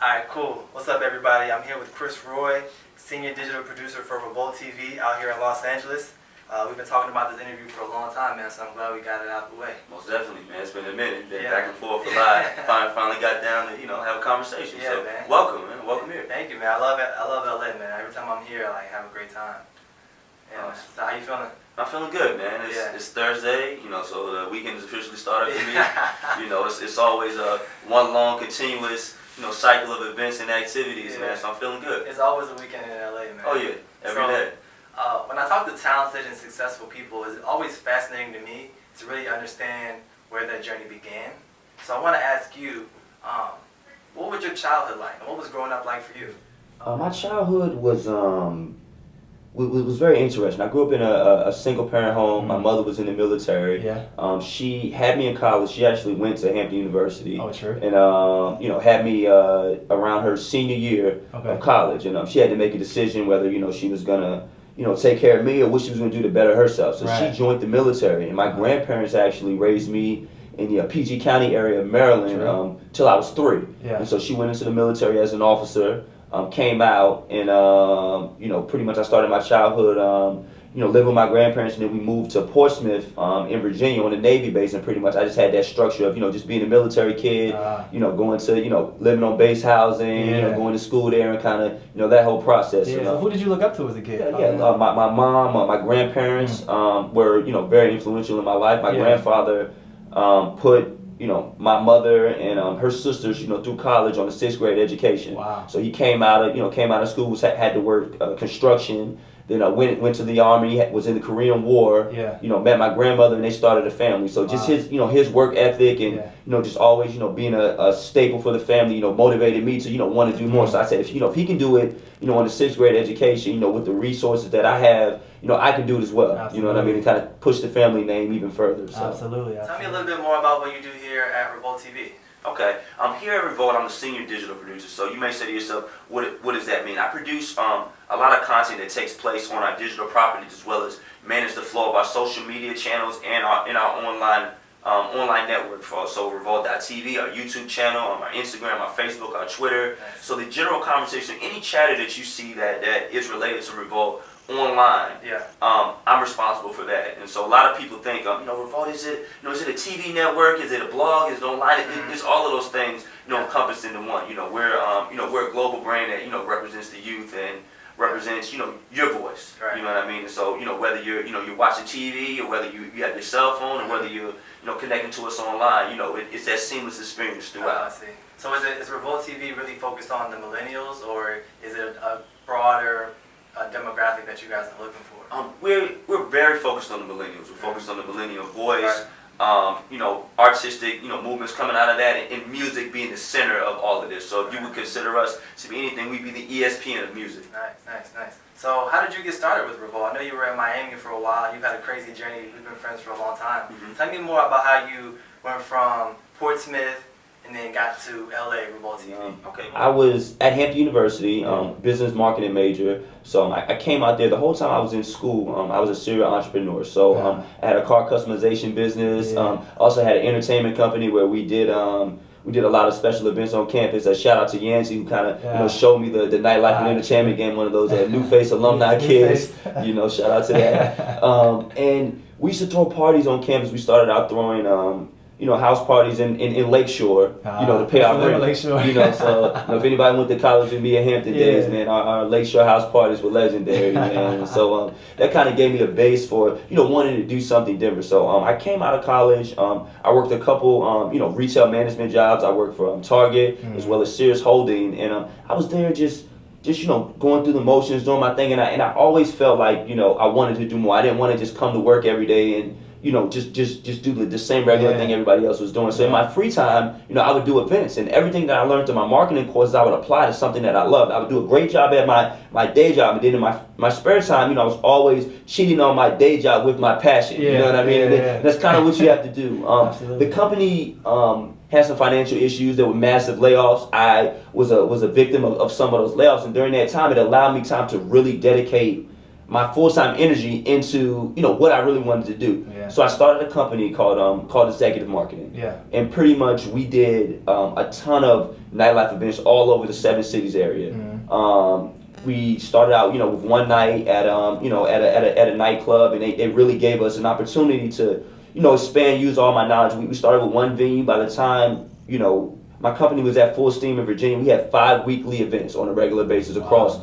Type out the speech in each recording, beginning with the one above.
Alright, cool. What's up, everybody? I'm here with Chris Roy, Senior Digital Producer for Revolt TV out here in Los Angeles. We've been talking about this interview for a long time, man, so I'm glad we got it out the way. Most definitely, man. It's been a minute. Been back and forth a lot. Finally got down to, have a conversation. Yeah, so, man. welcome, man. Welcome here. Thank you, man. I love it. I love LA, man. Every time I'm here, I have a great time. Yeah, awesome. So how you feeling? I'm feeling good, man. It's Thursday, so the weekend has officially started for me. It's always a one long, continuous, cycle of events and activities, man. So I'm feeling good. It's always a weekend in LA, man. Oh yeah, every day. When I talk to talented and successful people, it's always fascinating to me to really understand where their journey began. So I want to ask you, what was your childhood like? And what was growing up like for you? My childhood was very interesting. I grew up in a single parent home. My mother was in the military. Yeah. She had me in college. She actually went to Hampton University. Oh, sure. And had me around her senior year of college. And she had to make a decision whether she was gonna take care of me or what she was gonna do to better herself. So she joined the military. And my grandparents actually raised me in the PG County area of Maryland till I was 3. Yeah. And so she went into the military as an officer. Came out and pretty much I started my childhood living with my grandparents, and then we moved to Portsmouth in Virginia on a Navy base, and pretty much I just had that structure of just being a military kid, going to living on base housing, going to school there, and kind of that whole process. Yeah. So who did you look up to as a kid? My mom, my grandparents were very influential in my life. My grandfather put my mother and her sisters, through college on a 6th grade education. Wow. So he came out of school, had to work construction. Then I went to the army, was in the Korean War. Yeah. Met my grandmother, and they started a family. So just his work ethic and just always being a staple for the family, motivated me to want to do more. So I said, if he can do it, on a 6th grade education, with the resources that I have, I can do it as well. Absolutely. You know what I mean? And kind of push the family name even further. So. Absolutely. Tell me a little bit more about what you do here at Revolt TV. Okay, I'm here at Revolt. I'm the senior digital producer. So you may say to yourself, what does that mean? I produce a lot of content that takes place on our digital properties, as well as manage the flow of our social media channels and our online network. So Revolt.tv, our YouTube channel, our Instagram, our Facebook, our Twitter. Nice. So the general conversation, any chatter that you see that is related to Revolt online, I'm responsible for that. And so a lot of people think, Revolt, is it a TV network? Is it a blog? Is it online? It's all of those things, encompassed into one. We're a global brand that represents the youth and represents your voice. Right. You know what I mean? And so whether you're watching TV or whether you have your cell phone or whether you're connecting to us online, it's that seamless experience throughout. I see. So is Revolt TV really focused on the millennials, or is it a broader demographic that you guys are looking for? We're very focused on the millennials. We're focused on the millennial voice. Artistic, movements coming out of that, and music being the center of all of this. So if you would consider us to be anything, we'd be the ESPN of music. Nice. So how did you get started with Revolt? I know you were in Miami for a while. You've had a crazy journey. We've been friends for a long time. Tell me more about how you went from Portsmouth and then got to LA, Revolt TV. Okay. I was at Hampton University, business marketing major. So I came out there the whole time I was in school. I was a serial entrepreneur. So I had a car customization business. Also had an entertainment company where we did a lot of special events on campus. A shout out to Yancey, who kind of showed me the nightlife and entertainment game. One of those New Face alumni kids. Shout out to that. And we used to throw parties on campus. We started out throwing house parties in Lakeshore, to pay our rent. Lakeshore. So if anybody went to college with me at Hampton days, man, our Lakeshore house parties were legendary, man. So that kind of gave me a base for, wanting to do something different. So I came out of college. I worked a couple, retail management jobs. I worked for Target as well as Sears Holding, and I was there just going through the motions, doing my thing, and I always felt like I wanted to do more. I didn't want to just come to work every day and just do the same regular thing everybody else was doing. So in my free time, I would do events, and everything that I learned in my marketing courses, I would apply to something that I loved. I would do a great job at my day job, and then in my spare time, I was always cheating on my day job with my passion. You know what I mean? And that's kind of what you have to do. The company had some financial issues. There were massive layoffs. I was a victim of some of those layoffs, and during that time, it allowed me time to really dedicate my full-time energy into what I really wanted to do. Yeah. So I started a company called Executive Marketing. Yeah. And pretty much we did a ton of nightlife events all over the 7 cities area. Mm-hmm. We started out with one night at at a nightclub, and they really gave us an opportunity to expand, use all my knowledge. We started with one venue. By the time my company was at full steam in Virginia, we had 5 weekly events on a regular basis across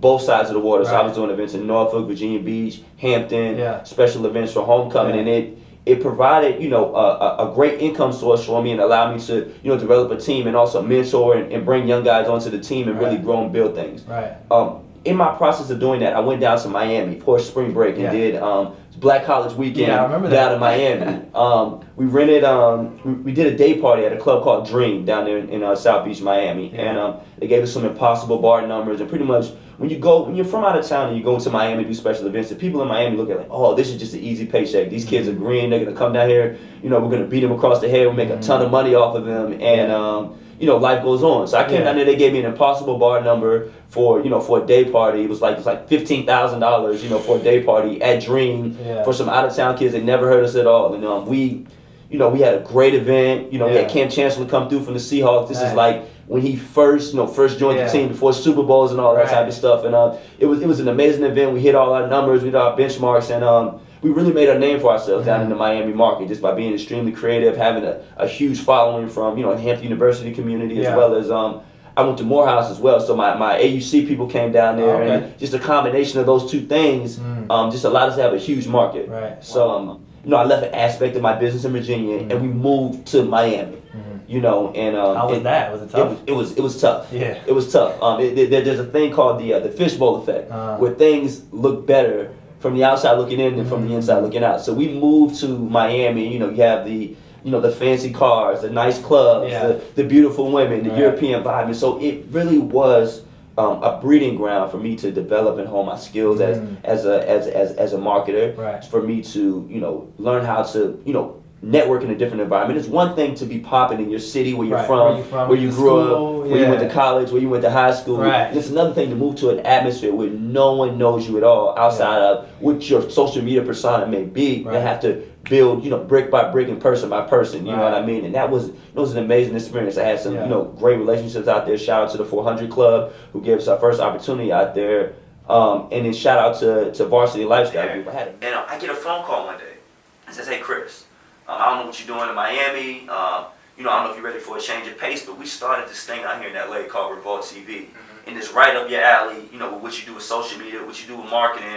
both sides of the water. So I was doing events in Norfolk, Virginia Beach, Hampton, special events for homecoming, and it provided a great income source for me and allowed me to develop a team and also mentor and bring young guys onto the team and really grow and build things. Right. In my process of doing that, I went down to Miami for spring break and did Black College Weekend down in Miami. We rented, we did a day party at a club called Dream down there in South Beach, Miami, and they gave us some impossible bar numbers. And pretty much when you're from out of town and you go to Miami to do special events, the people in Miami look at it like, oh, this is just an easy paycheck. These kids are green. They're gonna come down here. We're gonna beat them across the head. We'll make a ton of money off of them, and life goes on. So I came down there. They gave me an impossible bar number for for a day party. It was like $15,000 for a day party at Dream for some out of town kids that never heard us at all. And we had a great event. We had Cam Chancellor come through from the Seahawks. This is like when he first joined the team before Super Bowls and all that type of stuff. And it was an amazing event. We hit all our numbers, we hit our benchmarks, and we really made a name for ourselves down in the Miami market just by being extremely creative, having a huge following from Hampton University community as well as I went to Morehouse as well, so my AUC people came down there, and just a combination of those 2 things just allowed us to have a huge market. Right. So I left an aspect of my business in Virginia and we moved to Miami. And how was that? Was it tough? It was tough. Yeah. It was tough. There's a thing called the fishbowl effect, where things look better from the outside looking in than from the inside looking out. So we moved to Miami. You have the the fancy cars, the nice clubs, the beautiful women, the European vibe, and so it really was a breeding ground for me to develop and hone my skills as a marketer. For me to learn how to network in a different environment. It's one thing to be popping in your city where you're from, where you grew up, where you went to college, where you went to high school. And it's another thing to move to an atmosphere where no one knows you at all outside of what your social media persona may be. They have to build, brick by brick and person by person. You know what I mean? And it was an amazing experience. I had some, great relationships out there. Shout out to the 400 Club who gave us our first opportunity out there. And then shout out to Varsity Lifestyle Group. And I get a phone call one day. It says, "Hey Chris, I don't know what you're doing in Miami. I don't know if you're ready for a change of pace, but we started this thing out here in LA called Revolt TV. And it's right up your alley, with what you do with social media, what you do with marketing.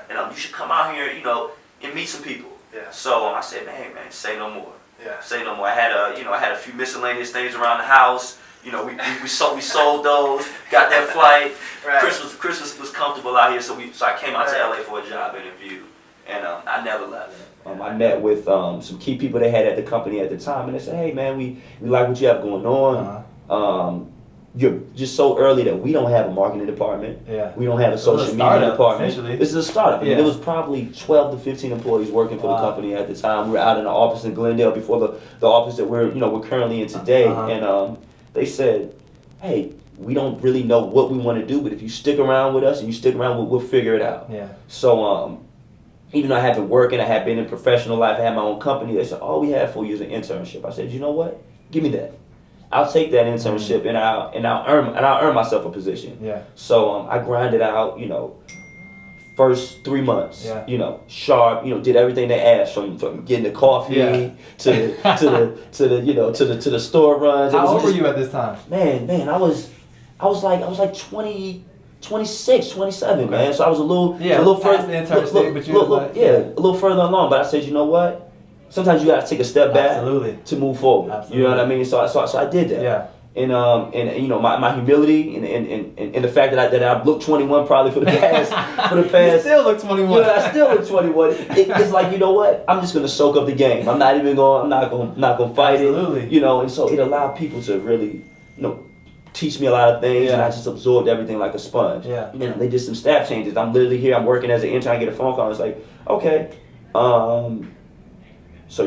And you should come out here, and meet some people." So I said, man, say no more. Say no more. I had a few miscellaneous things around the house. We sold those, got that flight. Chris was comfortable out here, so I came out to LA for a job interview, and I never left. I met with some key people they had at the company at the time, and they said, "Hey man, we like what you have going on. You're just so early that we don't have a marketing department. We don't have a social media department. This is a startup. I mean, there was probably 12 to 15 employees working for the company at the time. We were out in the office in Glendale before the office that we're currently in today, and they said, "Hey, we don't really know what we want to do, but if you stick around with us and you stick around, we'll figure it out." So even though I had been working, I had been in professional life, I had my own company, they said, "All we have for you is an internship." I said, "You know what? Give me that. I'll take that internship and I'll earn myself a position." So I grinded out, first 3 months, sharp, did everything they asked from getting the coffee to the store runs. How old were you at this time? Man, I was like 20. 26, 27, man. So I was a little further, a little further along. But I said, you know what? Sometimes you gotta take a step back to move forward. You know what I mean? So I did that. And my humility and the fact that I look 21 probably for the past You still look 21. I still look 21. It's like, you know what? I'm just gonna soak up the game. I'm not gonna fight it. And so it allowed people to really teach me a lot of things, and I just absorbed everything like a sponge. They did some staff changes. I'm literally here. I'm working as an intern. I get a phone call. It's like, okay, so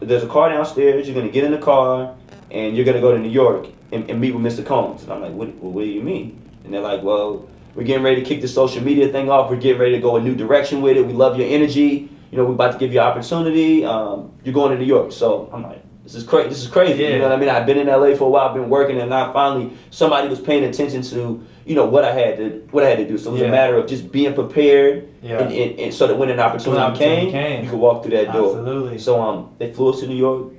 there's a car downstairs. You're gonna get in the car, and you're gonna go to New York and meet with Mr. Combs. And I'm like, what do you mean? And they're like, well, we're getting ready to kick the social media thing off. We're getting ready to go a new direction with it. We love your energy. You know, we're about to give you an opportunity. You're going to New York. So I'm like, this is crazy. This is crazy. Yeah. You know what I mean? I've been in LA for a while. I've been working, and now finally somebody was paying attention to, you know, what I had to do. So it was a matter of just being prepared, and so that when an opportunity came, you could walk through that door. Absolutely. So they flew us to New York,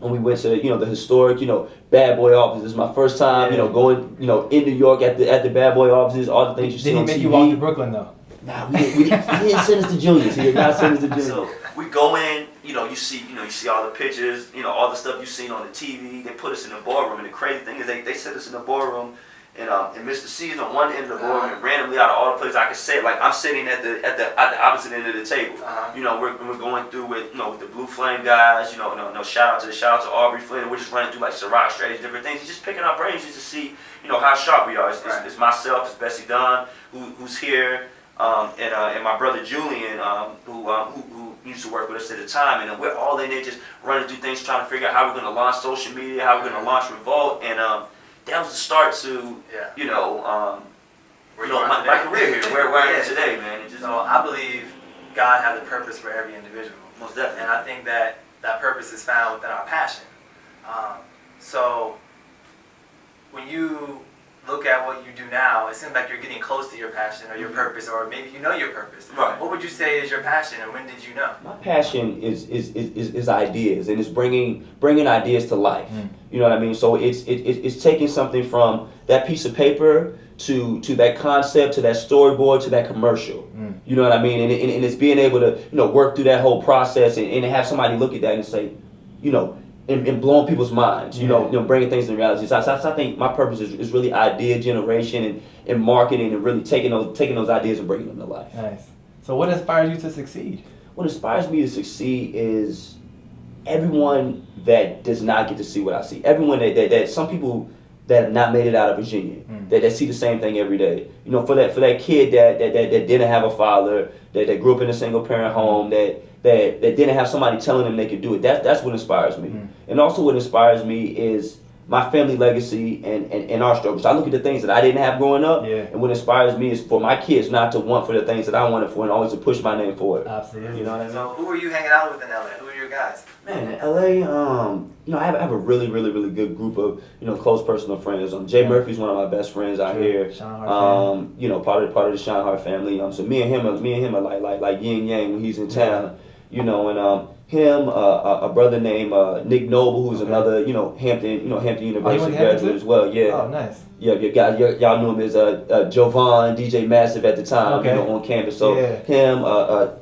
and we went to, you know, the historic, you know, Bad Boy offices. This is my first time, you know, going, you know, in New York at the Bad Boy offices. All the things you see on TV. Did he make you walk to Brooklyn though? Nah, he didn't send us to Juniors. He did not send us to Juniors. So we go in, you know, you see all the pictures, you know, all the stuff you've seen on the TV. They put us in the boardroom, and the crazy thing is they set us in the boardroom, and Mr. C is on one end of the boardroom, and randomly out of all the places I could say, like I'm sitting at the opposite end of the table. You know, we're going through with, you know, with the Blue Flame guys. You know, no shout out to Aubrey Flynn. We're just running through like Ciroc strategies, different things. He's just picking our brains just to see, you know, how sharp we are. It's myself, it's Bessie Dunn, who's here. And my brother Julian, who used to work with us at the time, and we're all in there just running through things, trying to figure out how we're going to launch social media, how we're going to launch Revolt, and that was the start to, you know, my career here, where I am today, man. So I believe God has a purpose for every individual. Most definitely. And I think that purpose is found within our passion. So when you look at what you do now, it seems like you're getting close to your passion or your purpose, or maybe you know your purpose. Right. What would you say is your passion, and when did you know? My passion is ideas, and it's bringing ideas to life. You know what I mean? So it's taking something from that piece of paper to that concept, to that storyboard, to that commercial. You know what I mean? And it's being able to, you know, work through that whole process and have somebody look at that and say, you know, and blowing people's minds, you know, bringing things to reality. So I think my purpose is really idea generation and marketing, and really taking those ideas and bringing them to life. Nice. So what inspires you to succeed? What inspires me to succeed is everyone that does not get to see what I see. Everyone that some people that have not made it out of Virginia, that see the same thing every day. You know, for that kid that didn't have a father, that grew up in a single parent home, that didn't have somebody telling them they could do it. That's what inspires me. And also what inspires me is my family legacy and our struggles. I look at the things that I didn't have growing up, and what inspires me is for my kids not to want for the things that I wanted for, and always to push my name forward. Absolutely. You know what I mean? So who are you hanging out with in LA? Who are your guys? Man, in LA, you know, I have a really good group of, you know, close personal friends. Jay Murphy's one of my best friends out here. You know, part of the ShineHard family. So me and him are like yin yang when he's in town. You know, and him, a brother named Nick Noble, who's another, you know, Hampton University graduate as well. Yeah. Oh, nice. Yeah, y'all knew him as Jovan, DJ Massive at the time, you know, on campus. So him,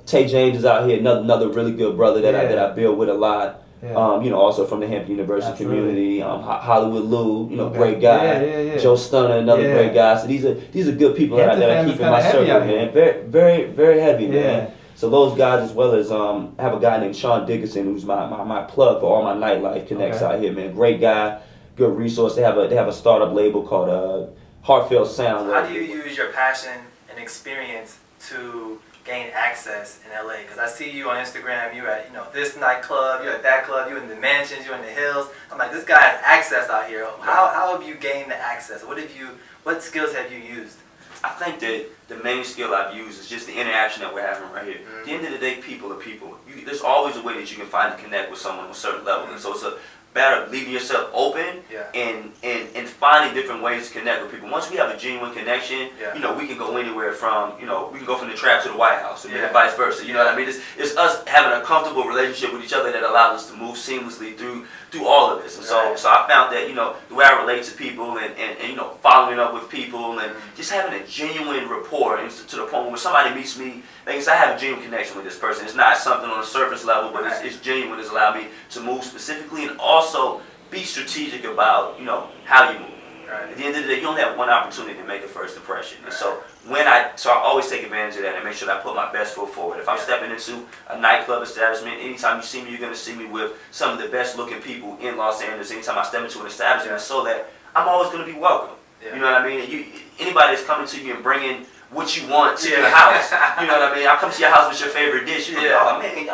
Tay James is out here, another really good brother that I build with a lot. You know, also from the Hampton University community. Hollywood Lou, you know, great guy. Joe Stunner, another great guy. So these are good people that I keep in my circle, man. Very heavy, man. So those guys, as well as I have a guy named Sean Dickinson, who's my plug for all my nightlife connects out here, man. Great guy, good resource. They have a startup label called Heartfelt Sound. How do you use your passion and experience to gain access in LA? Because I see you on Instagram, you're at, you know, this nightclub, you're at that club, you're in the mansions, you're in the hills. I'm like, this guy has access out here. How have you gained the access? What skills have you used? I think that the main skill I've used is just the interaction that we're having right here. At the end of the day, people are people. There's always a way that you can find to connect with someone on a certain level. And so it's a matter of leaving yourself open and finding different ways to connect with people. Once we have a genuine connection, you know, we can go anywhere from, you know, we can go from the trap to the White House and vice versa. You know what I mean? It's us having a comfortable relationship with each other that allows us to move seamlessly through all of this. And so I found that, you know, the way I relate to people and you know, following up with people and just having a genuine rapport, and to the point where when somebody meets me, they can say I have a genuine connection with this person. It's not something on a surface level, but it's genuine. It's allowed me to move specifically and also be strategic about, you know, how you move. At the end of the day, you only have one opportunity to make a first impression. And so I always take advantage of that and make sure that I put my best foot forward. If I'm stepping into a nightclub establishment, anytime you see me, you're going to see me with some of the best looking people in Los Angeles. Anytime I step into an establishment, so that I'm always going to be welcome. You know what I mean? Anybody that's coming to you and bringing what you want to your house. You know what I mean? I'll come to your house with your favorite dish. You're like, oh man,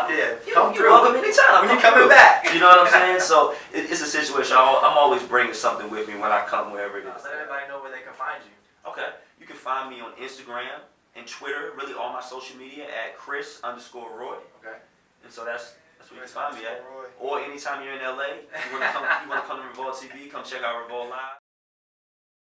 you're welcome anytime. When you coming back. You know what I'm saying? So it's a situation. I'm always bringing something with me when I come wherever it is. Let everybody know where they can find you. Okay. You can find me on Instagram and Twitter, really all my social media at Chris_Roy. Okay. And so that's where you can find me at. Or anytime you're in LA, you want to come to Revolt TV, come check out Revolt Live.